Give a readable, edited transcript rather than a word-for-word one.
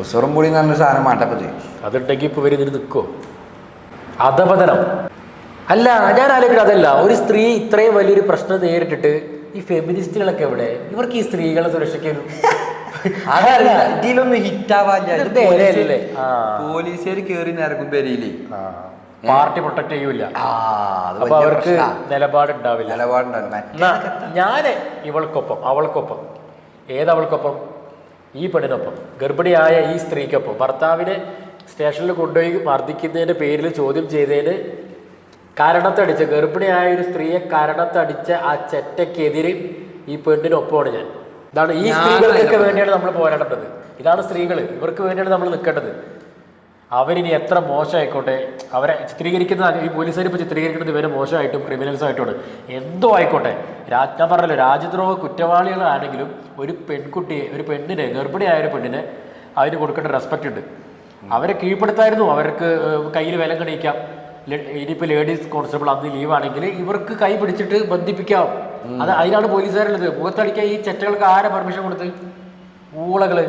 ഉസറും പൊടി എന്ന് പറഞ്ഞ സാധനം മാറ്റപ്പത് അതുണ്ടെങ്കിൽ ഇപ്പോൾ ഇവർ ഇതിന് നിൽക്കുമോ? അധപതനം അല്ല. ഞാൻ ആലോചിക്കുന്നത് അതല്ല, ഒരു സ്ത്രീ ഇത്രയും വലിയൊരു പ്രശ്നം നേരിട്ടിട്ട് ഈ ഫെമിനിസ്റ്റുകളൊക്കെ എവിടെ? ഇവർക്ക് ഈ സ്ത്രീകളെ സുരക്ഷിക്കാനും അതല്ല ഇതിലൊന്നും ഹിറ്റാവാല്ലേ. പോലീസുകാർ കേറി നിറങ്ങും പേരില്ലേ, പാർട്ടി പ്രൊട്ടക്ട് ചെയ്യൂല. അപ്പൊ അവർക്ക് നിലപാടുണ്ടാവില്ല. ഞാൻ ഇവൾക്കൊപ്പം അവൾക്കൊപ്പം ഏതവൾക്കൊപ്പം? ഈ പെണ്ണിനൊപ്പം, ഗർഭിണിയായ ഈ സ്ത്രീക്കൊപ്പം. ഭർത്താവിനെ സ്റ്റേഷനിൽ കൊണ്ടുപോയി മർദ്ദിക്കുന്നതിൻ്റെ പേരിൽ ചോദ്യം ചെയ്തതിന് കരണത്തടിച്ച, ഗർഭിണിയായ ഒരു സ്ത്രീയെ കരണത്തടിച്ച ആ ചെറ്റയ്ക്കെതിരെ ഈ പെണ്ണിനൊപ്പമാണ് ഞാൻ. ഇതാണ് ഈ സ്ത്രീകൾക്കൊക്കെ വേണ്ടിയാണ് നമ്മൾ പോരാടേണ്ടത്. ഇതാണ് സ്ത്രീകൾ, ഇവർക്ക് വേണ്ടിയാണ് നമ്മൾ നിൽക്കേണ്ടത്. അവരിനി എത്ര മോശമായിക്കോട്ടെ, അവരെ ചിത്രീകരിക്കുന്ന ഈ പോലീസുകാർ ഇപ്പോൾ ചിത്രീകരിക്കുന്നത് ഇവരെ മോശമായിട്ടും ക്രിമിനൽസായിട്ടുമാണ്, എന്തോ ആയിക്കോട്ടെ. ഞാൻ പറഞ്ഞല്ലോ, രാജ്യദ്രോഹ കുറ്റവാളികളാണെങ്കിലും ഒരു പെൺകുട്ടിയെ, ഒരു പെണ്ണിനെ, ഗർഭിണിയായ ഒരു പെണ്ണിനെ അതിന് കൊടുക്കേണ്ട റെസ്പെക്റ്റ് ഉണ്ട്. അവരെ കീഴ്പ്പെടുത്തായിരുന്നു, അവർക്ക് കയ്യിൽ വിലം കണിയിക്കാം. ഇനിയിപ്പോൾ ലേഡീസ് കോൺസ്റ്റബിൾ അന്ന് ലീവാണെങ്കിൽ ഇവർക്ക് കൈ പിടിച്ചിട്ട് ബന്ധിപ്പിക്കാം. അതിനാണ് പോലീസുകാരുള്ളത്. മുഖത്തടിക്കാൻ ഈ ചെറ്റകൾക്ക് ആരെ പെർമിഷൻ കൊടുത്ത്? ഊളകള്.